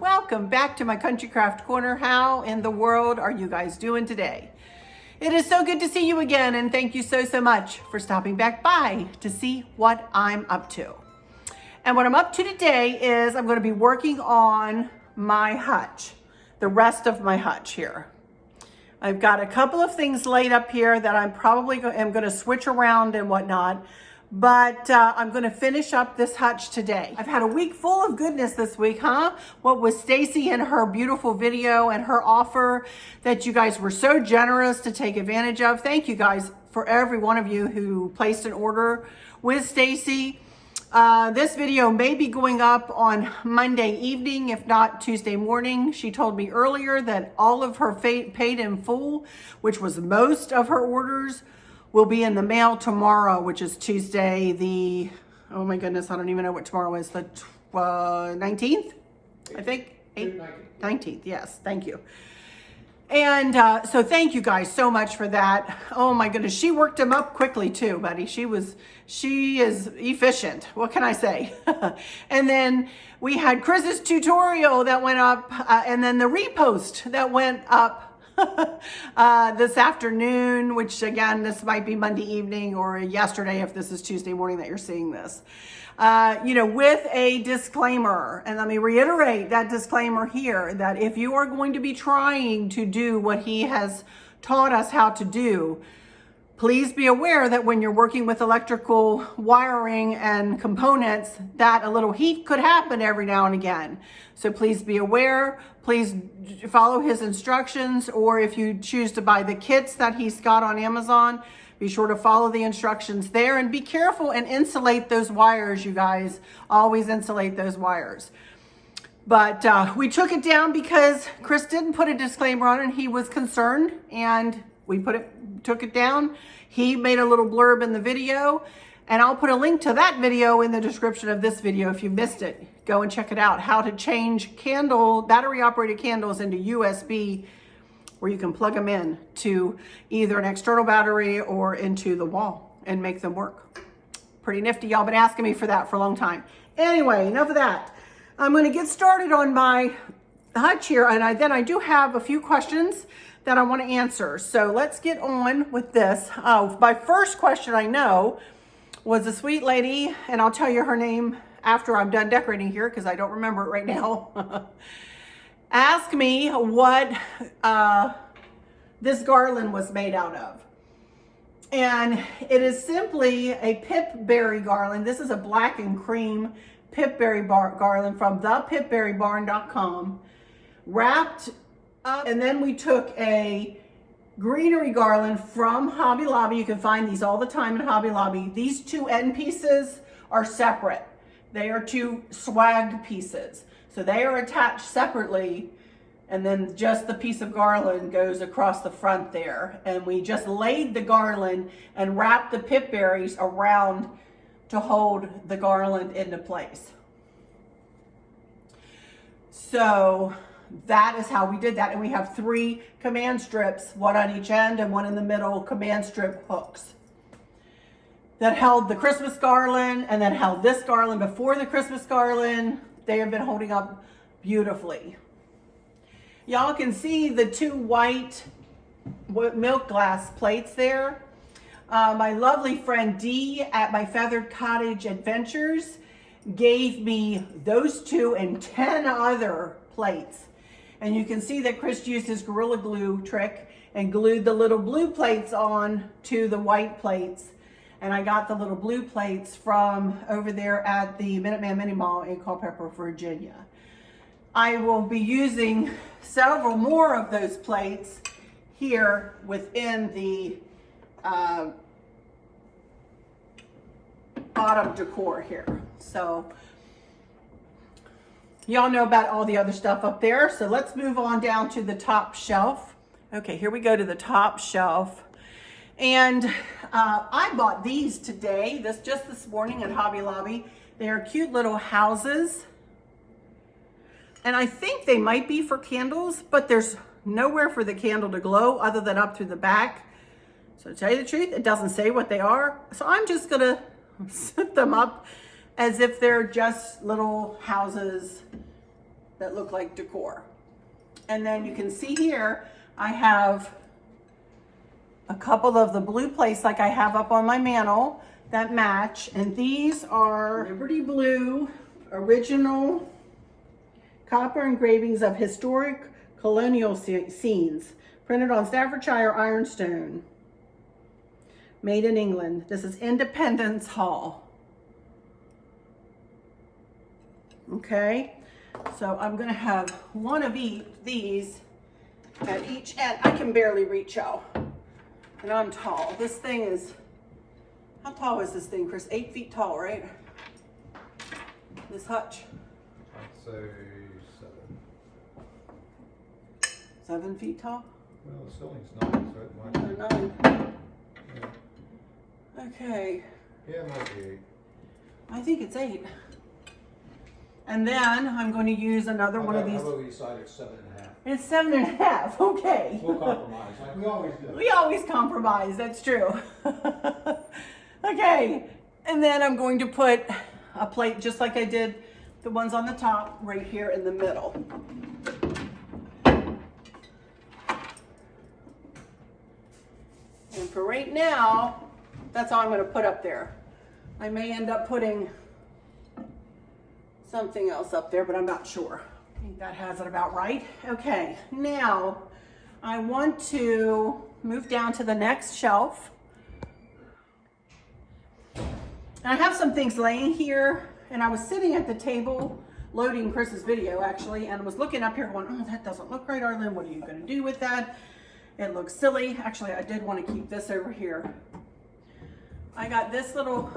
Welcome back to my Country Craft Corner. How in the world are you guys doing today? It is so good to see you again, and thank you so much for stopping back by to see what I'm up to. And what I'm up to today is I'm going to be working on my hutch, the rest of my hutch here. I've got a couple of things laid up here that I'm probably am going to switch around and whatnot. But I'm going to finish up this hutch today. I've had a week full of goodness this week, huh? What with Stacy and her beautiful video and her offer that you guys were so generous to take advantage of. Thank you guys for every one of you who placed an order with Stacy. This video may be going up on Monday evening, if not Tuesday morning. She told me earlier that all of her paid in full, which was most of her orders, will be in the mail tomorrow, which is Tuesday, the, oh my goodness, I don't even know what tomorrow is, the 19th, I think? 19th, yes, thank you. And so thank you guys so much for that. Oh my goodness, she worked them up quickly too, buddy. She is efficient, what can I say? And then we had Chris's tutorial that went up, and then the repost that went up this afternoon, which again, this might be Monday evening or yesterday if this is Tuesday morning that you're seeing this, with a disclaimer. And let me reiterate that disclaimer here, that if you are going to be trying to do what he has taught us how to do, please be aware that when you're working with electrical wiring and components, that a little heat could happen every now and again. So please be aware, please follow his instructions, or if you choose to buy the kits that he's got on Amazon, be sure to follow the instructions there and be careful and insulate those wires, you guys. Always insulate those wires. But we took it down because Chris didn't put a disclaimer on it and he was concerned, and we took it down. He made a little blurb in the video, and I'll put a link to that video in the description of this video if you missed it. Go and check it out, how to change battery operated candles into USB, where you can plug them in to either an external battery or into the wall and make them work. Pretty nifty. Y'all been asking me for that for a long time. Anyway, enough of that. I'm going to get started on my hutch here, and I do have a few questions that I want to answer. So let's get on with this. My first question I know was a sweet lady, and I'll tell you her name after I'm done decorating here because I don't remember it right now. Ask me what this garland was made out of. And it is simply a pipberry garland. This is a black and cream pipberry garland from thepipberrybarn.com, wrapped up, and then we took a greenery garland from Hobby Lobby. You can find these all the time in Hobby Lobby. These two end pieces are separate. They are two swag pieces. So they are attached separately, and then just the piece of garland goes across the front there. And we just laid the garland and wrapped the pipberries around to hold the garland into place. So that is how we did that. And we have 3 command strips, one on each end and one in the middle, command strip hooks that held the Christmas garland and then held this garland before the Christmas garland. They have been holding up beautifully. Y'all can see the 2 white milk glass plates there. My lovely friend Dee at my Feathered Cottage Adventures gave me those 2 and 10 other plates. And you can see that Chris used his Gorilla Glue trick and glued the little blue plates on to the white plates. And I got the little blue plates from over there at the Minuteman Mini Mall in Culpeper, Virginia. I will be using several more of those plates here within the bottom decor here. So y'all know about all the other stuff up there. So let's move on down to the top shelf. Okay, here we go to the top shelf. And I bought these today, just this morning at Hobby Lobby. They are cute little houses. And I think they might be for candles, but there's nowhere for the candle to glow other than up through the back. So to tell you the truth, it doesn't say what they are. So I'm just gonna set them up as if they're just little houses that look like decor. And then you can see here, I have a couple of the blue plates like I have up on my mantle that match. And these are Liberty Blue original copper engravings of historic colonial scenes, printed on Staffordshire ironstone, made in England. This is Independence Hall. Okay, so I'm gonna have one of these at each end. I can barely reach out, and I'm tall. This thing is, how tall is this thing, Chris? 8 feet tall, right? This hutch. I'd say 7. 7 feet tall? Well, the ceiling's 9, so it might be. 9. Yeah. Okay. Yeah, it might be 8. I think it's 8. And then I'm going to use another one of these. How about we decide it's 7.5? It's 7.5. Okay. We'll compromise, like we always do. We always compromise. That's true. Okay. And then I'm going to put a plate just like I did the ones on the top right here in the middle. And for right now, that's all I'm going to put up there. I may end up putting something else up there, but I'm not sure. I think that has it about right. Okay, now I want to move down to the next shelf. And I have some things laying here, and I was sitting at the table loading Chris's video actually, and was looking up here going, oh, that doesn't look right, Arlen. What are you going to do with that? It looks silly. Actually, I did want to keep this over here. I got this little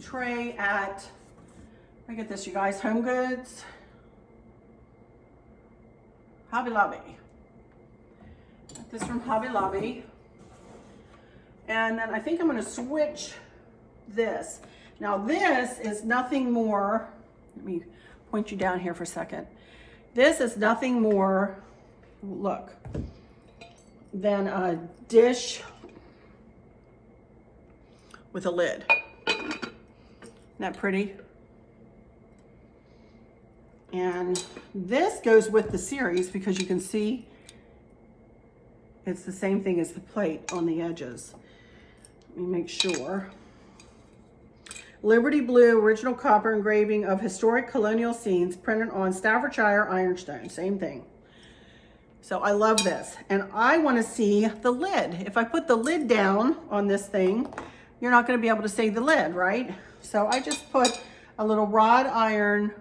tray at, I get this, you guys, Home Goods, Hobby Lobby. Got this from Hobby Lobby. And then I think I'm going to switch this. Now this is nothing more, let me point you down here for a second. This is nothing more, look, than a dish with a lid. Isn't that pretty? And this goes with the series because you can see it's the same thing as the plate on the edges. Let me make sure. Liberty Blue original copper engraving of historic colonial scenes printed on Staffordshire ironstone. Same thing. So I love this. And I want to see the lid. If I put the lid down on this thing, you're not going to be able to see the lid, right? So I just put a little wrought iron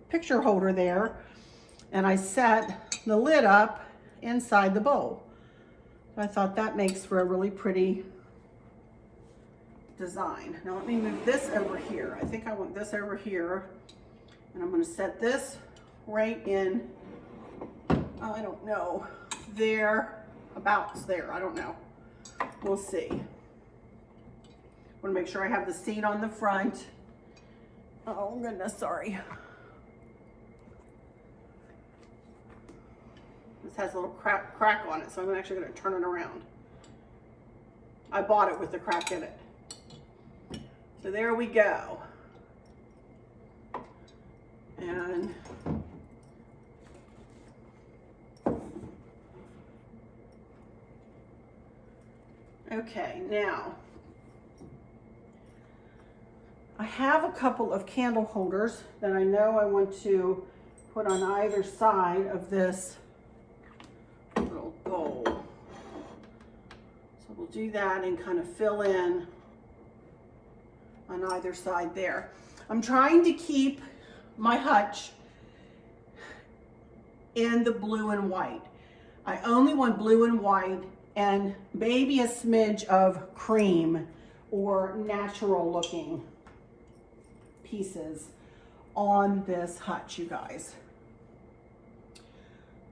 picture holder there, and I set the lid up inside the bowl. I thought that makes for a really pretty design. Now let me move this over here. I think I want this over here, and I'm going to set this right in, I don't know, there, about there, I don't know. We'll see. I want to make sure I have the seat on the front. Oh goodness, sorry. This has a little crack on it, so I'm actually going to turn it around. I bought it with the crack in it. So there we go. And okay, now I have a couple of candle holders that I know I want to put on either side of this little bowl. So we'll do that and kind of fill in on either side there. I'm trying to keep my hutch in the blue and white. I only want blue and white and maybe a smidge of cream or natural looking pieces on this hutch, you guys.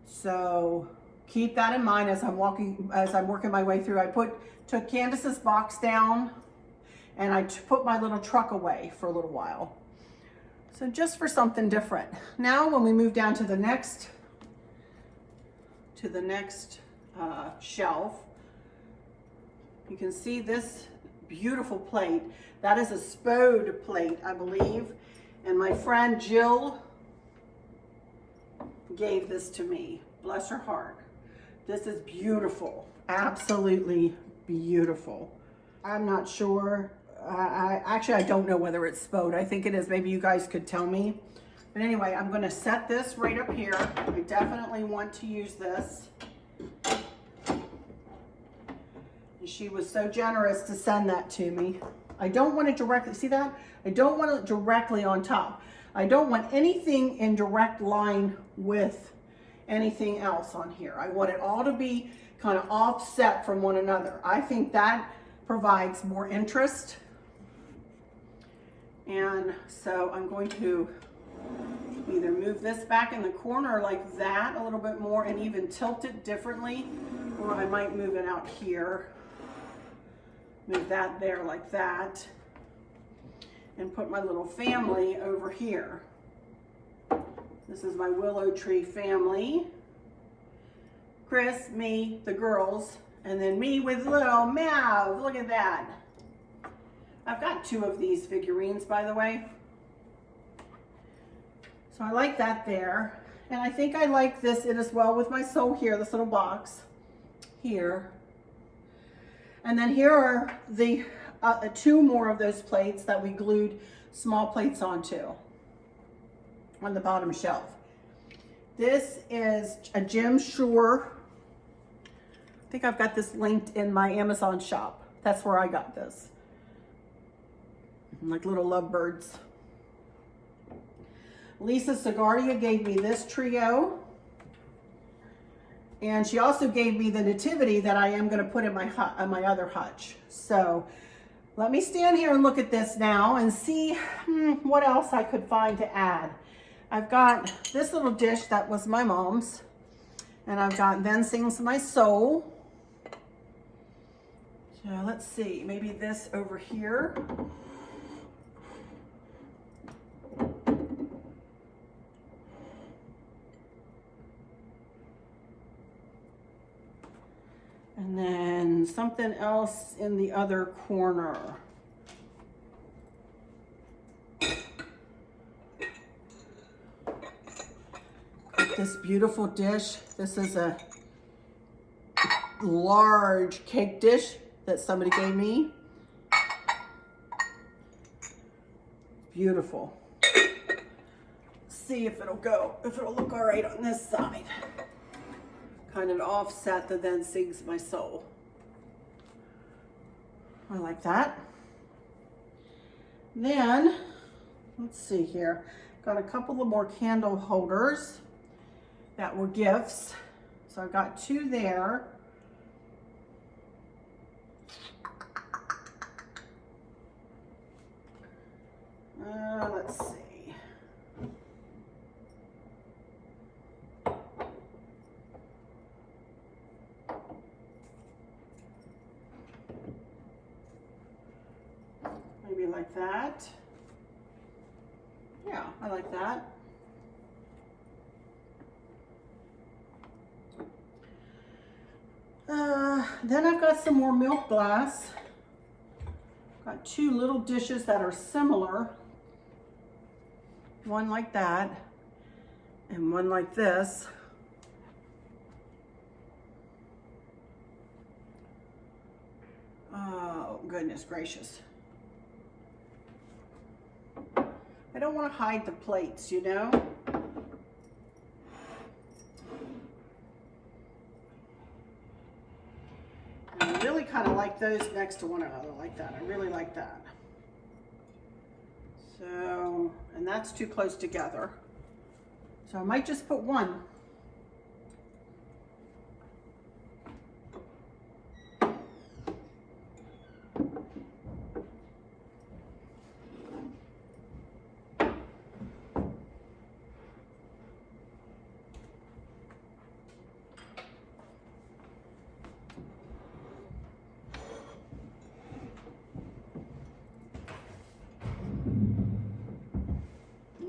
So keep that in mind as I'm working my way through. I took Candace's box down and I put my little truck away for a little while. So just for something different. Now when we move down to the next shelf, you can see this beautiful plate. That is a Spode plate, I believe. And my friend Jill gave this to me. Bless her heart. This is beautiful. Absolutely beautiful. I'm not sure. I don't know whether it's Spode. I think it is. Maybe you guys could tell me. But anyway, I'm going to set this right up here. I definitely want to use this. And she was so generous to send that to me. I don't want it directly, see that? I don't want it directly on top. I don't want anything in direct line with anything else on here. I want it all to be kind of offset from one another. I think that provides more interest. And so I'm going to either move this back in the corner like that a little bit more and even tilt it differently, or I might move it out here, move that there like that, and put my little family over here. This is my willow tree family. Chris, me, the girls, and then me with little Mav. Look at that. I've got 2 of these figurines, by the way. So I like that there. And I think I like this as well with my soul here, this little box here. And then here are the 2 more of those plates that we glued small plates onto on the bottom shelf. This is a Jim Shore. I think I've got this linked in my Amazon shop. That's where I got this. Like little lovebirds. Lisa Segardia gave me this trio. And she also gave me the nativity that I am going to put in my other hutch. So let me stand here and look at this now and see what else I could find to add. I've got this little dish that was my mom's. And I've got Then Sings My Soul. So let's see, maybe this over here. And then something else in the other corner. This beautiful dish. This is a large cake dish that somebody gave me. Beautiful. See if it'll go, if it'll look all right on this side. Kind of offset the Then Sings My Soul. I like that. Then, let's see here. Got a couple of more candle holders that were gifts. So I've got 2 there. Let's see. Maybe like that. Yeah, I like that. Then I've got some more milk glass. Got 2 little dishes that are similar. One like that and one like this. Oh, goodness gracious. I don't want to hide the plates, you know? I really kind of like those next to one another like that. I really like that. So, and that's too close together. So I might just put one.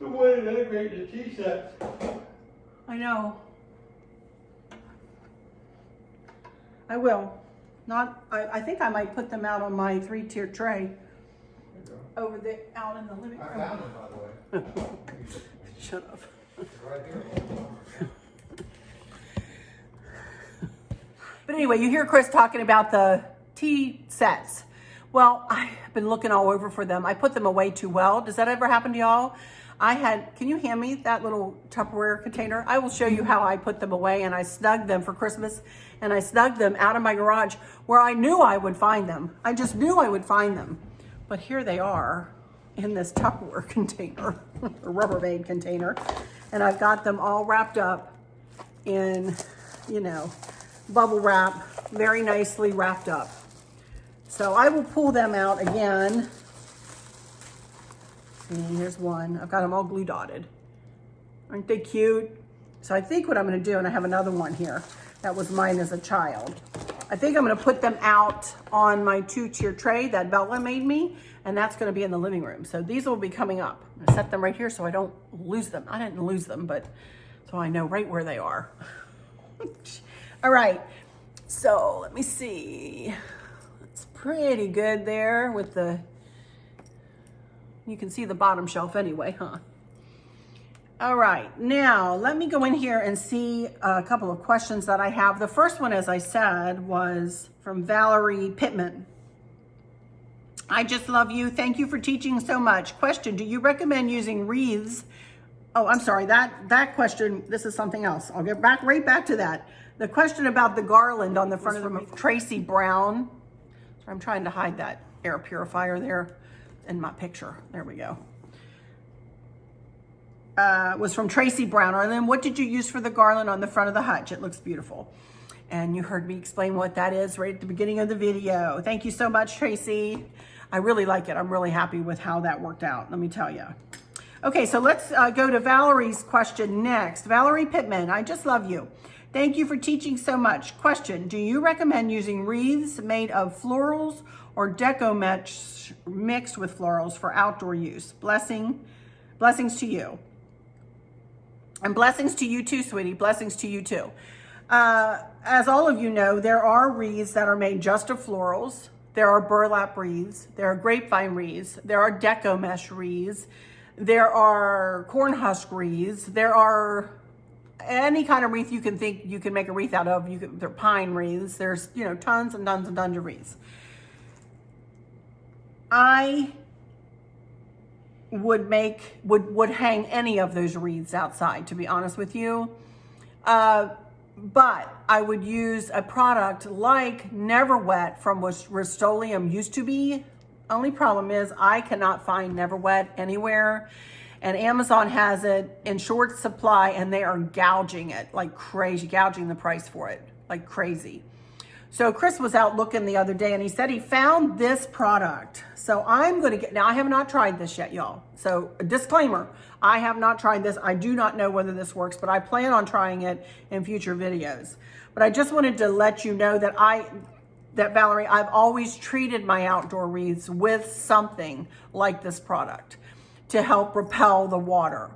So way to integrate the tea sets. I know. I will. I think I might put them out on my 3-tier tray over there, out in the living room. I found it, by the way. Shut up. It's right here. But anyway, you hear Chris talking about the tea sets. Well, I've been looking all over for them. I put them away too well. Does that ever happen to y'all? Can you hand me that little Tupperware container? I will show you how I put them away, and I snugged them for Christmas, and I snugged them out of my garage where I knew I would find them. I just knew I would find them. But here they are in this Tupperware container, a Rubbermaid container, and I've got them all wrapped up in, you know, bubble wrap, very nicely wrapped up. So I will pull them out again. And here's one. I've got them all glue dotted. Aren't they cute? So I think what I'm going to do, and I have another one here. That was mine as a child. I think I'm going to put them out on my 2-tier tray that Bella made me, and that's going to be in the living room. So these will be coming up. I'm going to set them right here so I don't lose them. I didn't lose them, but so I know right where they are. All right. So let me see. It's pretty good there with the, you can see the bottom shelf anyway, huh? All right, now let me go in here and see a couple of questions that I have. The first one, as I said, was from Valerie Pittman. I just love you. Thank you for teaching so much. Question, do you recommend using wreaths? Oh, I'm sorry, that question, this is something else. I'll get right back to that. The question about the garland on the front of the Tracy Brown. I'm trying to hide that air purifier there in my picture. There we go. Was from Tracy Brown. And then what did you use for the garland on the front of the hutch? It looks beautiful. And you heard me explain what that is right at the beginning of the video. Thank you so much, Tracy. I really like it. I'm really happy with how that worked out, let me tell you. Okay, so let's go to Valerie's question next. Valerie Pittman, I just love you. Thank you for teaching so much. Question, do you recommend using wreaths made of florals or deco mesh mixed with florals for outdoor use? Blessings to you. And blessings to you too, sweetie. Blessings to you too. As all of you know, there are wreaths that are made just of florals. There are burlap wreaths. There are grapevine wreaths. There are deco mesh wreaths. There are corn husk wreaths. There are any kind of wreath you can think you can make a wreath out of. They're pine wreaths. There's, you know, tons and tons and tons of wreaths. I would hang any of those wreaths outside, to be honest with you. But I would use a product like Never Wet from what Rust-Oleum used to be. Only problem is I cannot find Never Wet anywhere. And Amazon has it in short supply, and they are gouging it like crazy, gouging the price for it like crazy. So Chris was out looking the other day, and he said he found this product. So I'm going to get, now I have not tried this yet, y'all. So a disclaimer, I have not tried this. I do not know whether this works, but I plan on trying it in future videos. But I just wanted to let you know that Valerie, I've always treated my outdoor wreaths with something like this product to help repel the water.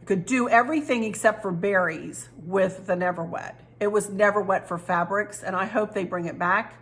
I could do everything except for berries with the Never Wet. It was Never Wet for fabrics, and I hope they bring it back.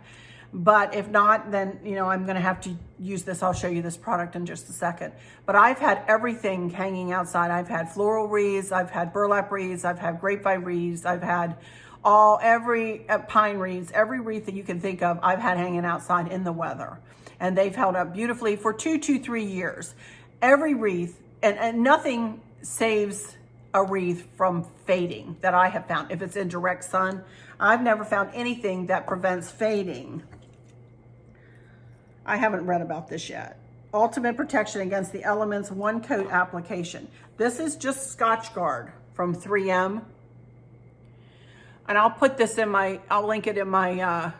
But if not, then, you know, I'm going to have to use this. I'll show you this product in just a second. But I've had everything hanging outside. I've had floral wreaths, I've had burlap wreaths, I've had grapevine wreaths, I've had every pine wreaths, every wreath that you can think of, I've had hanging outside in the weather. And they've held up beautifully for 2 to 3 years. Every wreath, and nothing saves a wreath from fading that I have found. If it's in direct sun, I've never found anything that prevents fading. I haven't read about this yet. Ultimate protection against the elements, one coat application. This is just Scotch Guard from 3M. And I'll put this in I'll link it in my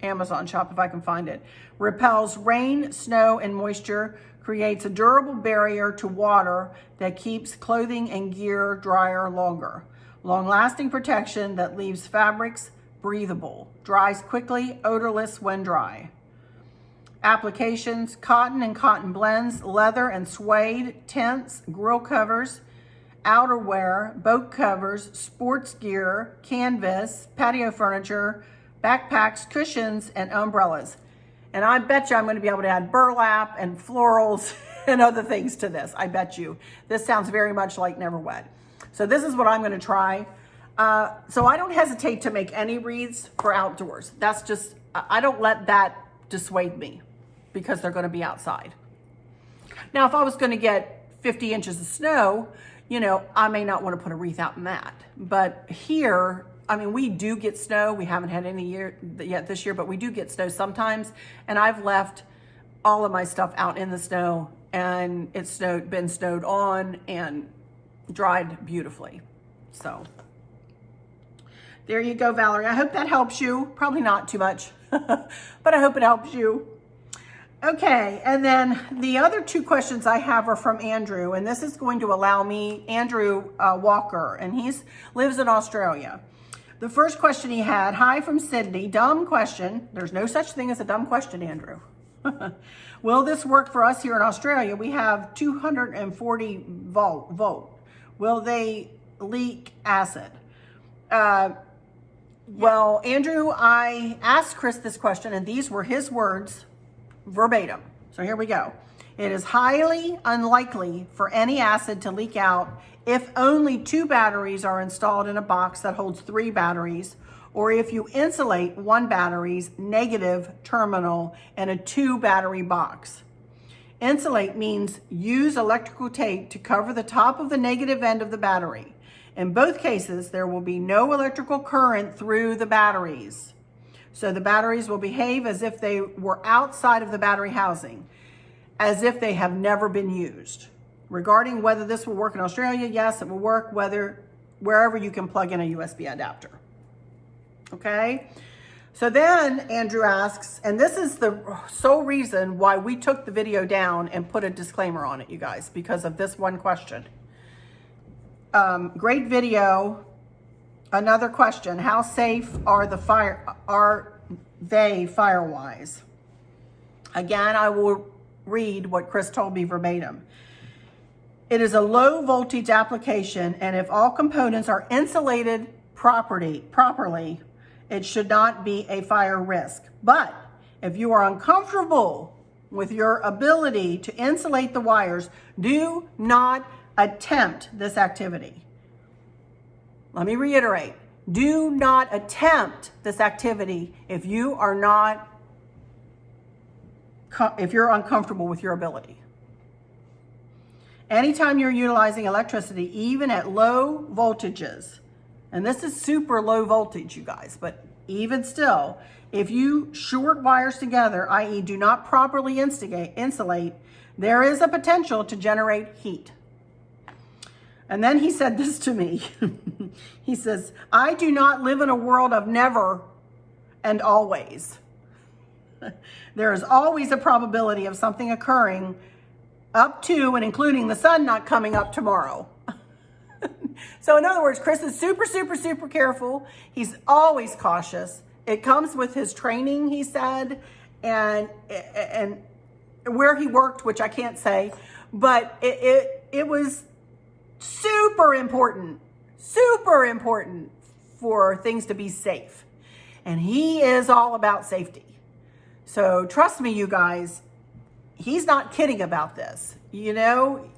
Amazon shop if I can find it. Repels rain, snow, and moisture. Creates a durable barrier to water that keeps clothing and gear drier longer. Long-lasting protection that leaves fabrics breathable. Dries quickly, odorless when dry. applications, cotton and cotton blends, leather and suede, tents, grill covers, outerwear, boat covers, sports gear, canvas, patio furniture, backpacks, cushions, and umbrellas. And I bet you I'm going to be able to add burlap and florals and other things to this. I bet you. This sounds very much like Never Wed. So this is what I'm going to try. So I don't hesitate to make any wreaths for outdoors. That's just, I don't let that dissuade me because they're going to be outside. Now, if I was going to get 50 inches of snow, you know, I may not want to put a wreath out in that. But here, I mean, we do get snow. We haven't had any yet this year, but we do get snow sometimes. And I've left all of my stuff out in the snow, and it's been snowed on and dried beautifully. So there you go, Valerie. I hope that helps you. Probably not too much, but I hope it helps you. Okay, and then the other two questions I have are from Andrew, and this is going to allow me, Andrew Walker, and he lives in Australia. The first question he had, hi from Sydney, dumb question. There's no such thing as a dumb question, Andrew. Will this work for us here in Australia? We have 240 volt. Will they leak acid? Well, Andrew, I asked Chris this question, and these were his words verbatim. So here we go. It is highly unlikely for any acid to leak out if only 2 batteries are installed in a box that holds 3 batteries, or if you insulate 1 battery's negative terminal in a 2 battery box. Insulate means use electrical tape to cover the top of the negative end of the battery. In both cases, there will be no electrical current through the batteries. So the batteries will behave as if they were outside of the battery housing, as if they have never been used. Regarding whether this will work in Australia, yes, it will work wherever you can plug in a USB adapter. Okay? So then Andrew asks, and this is the sole reason why we took the video down and put a disclaimer on it, you guys, because of this one question. Great video. Another question, how safe are they fire-wise? Again, I will read what Chris told me verbatim. It is a low voltage application, and if all components are insulated properly, it should not be a fire risk. But if you are uncomfortable with your ability to insulate the wires, do not attempt this activity. Let me reiterate, do not attempt this activity if you're uncomfortable with your ability. Anytime you're utilizing electricity, even at low voltages, and this is super low voltage, you guys, but even still, if you short wires together, i.e. do not properly insulate, there is a potential to generate heat. And then he said this to me. He says, I do not live in a world of never and always. There is always a probability of something occurring up to and including the sun not coming up tomorrow. So in other words, Chris is super, super, super careful. He's always cautious. It comes with his training, he said, and where he worked, which I can't say, but it was super important for things to be safe. And he is all about safety. So trust me, you guys, he's not kidding about this. You know,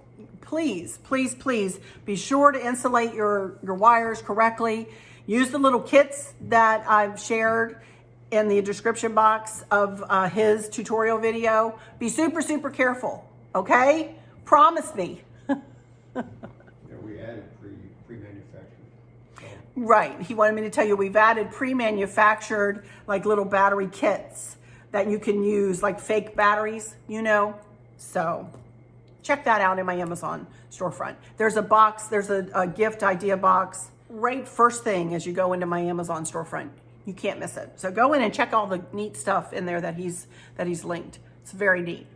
please, please, please be sure to insulate your wires correctly. Use the little kits that I've shared in the description box of his tutorial video. Be super, super careful, okay? Promise me. We added pre-manufactured. So. Right. He wanted me to tell you we've added pre-manufactured like little battery kits that you can use, like fake batteries, you know. So check that out in my Amazon storefront. There's a box, there's a gift idea box right first thing as you go into my Amazon storefront. You can't miss it. So go in and check all the neat stuff in there that he's linked. It's very neat.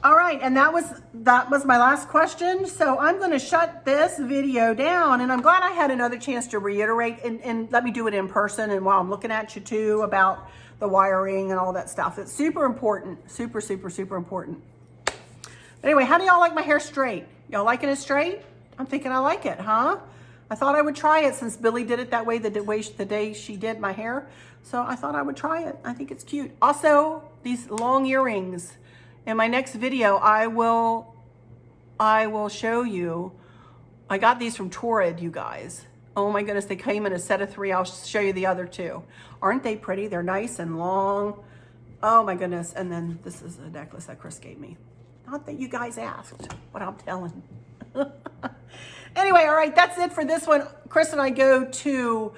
All right, and that was my last question. So I'm going to shut this video down, and I'm glad I had another chance to reiterate and let me do it in person and while I'm looking at you too about the wiring and all that stuff. It's super important, super, super, super important. But anyway, how do y'all like my hair straight? Y'all liking it straight? I'm thinking I like it, huh? I thought I would try it since Billy did it that way the day she did my hair. So I thought I would try it. I think it's cute. Also, these long earrings. In my next video, I will show you. I got these from Torrid, you guys. Oh my goodness, they came in a set of 3. I'll show you the other 2. Aren't they pretty? They're nice and long. Oh my goodness. And then this is a necklace that Chris gave me. Not that you guys asked, but I'm telling. Anyway, all right, that's it for this one. Chris and I go to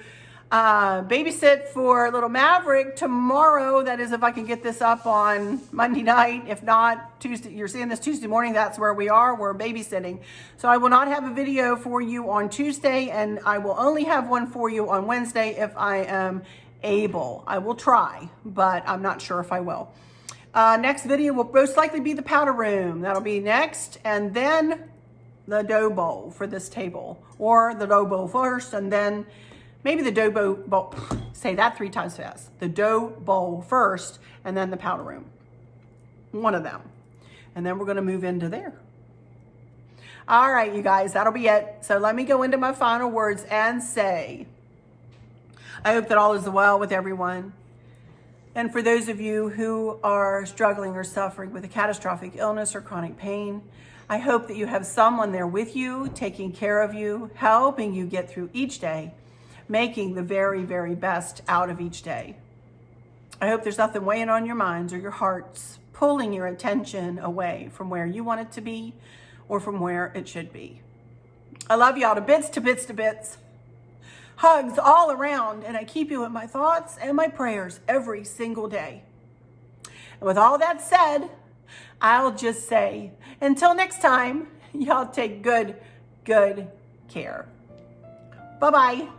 babysit for little Maverick tomorrow. That is, if I can get this up on Monday night. If not, Tuesday. You're seeing this Tuesday morning. That's where we are. We're babysitting. So I will not have a video for you on Tuesday, and I will only have one for you on Wednesday if I am able. I will try, but I'm not sure if I will. Next video will most likely be the powder room. That'll be next, and then the dough bowl for this table, or the dough bowl first, and then maybe the dough bowl, say that 3 times fast. The dough bowl first, and then the powder room. One of them. And then we're gonna move into there. All right, you guys, that'll be it. So let me go into my final words and say, I hope that all is well with everyone. And for those of you who are struggling or suffering with a catastrophic illness or chronic pain, I hope that you have someone there with you, taking care of you, helping you get through each day, making the very, very best out of each day. I hope there's nothing weighing on your minds or your hearts, pulling your attention away from where you want it to be or from where it should be. I love y'all to bits, to bits, to bits. Hugs all around, and I keep you in my thoughts and my prayers every single day. And with all that said, I'll just say, until next time, y'all take good care. Bye-bye.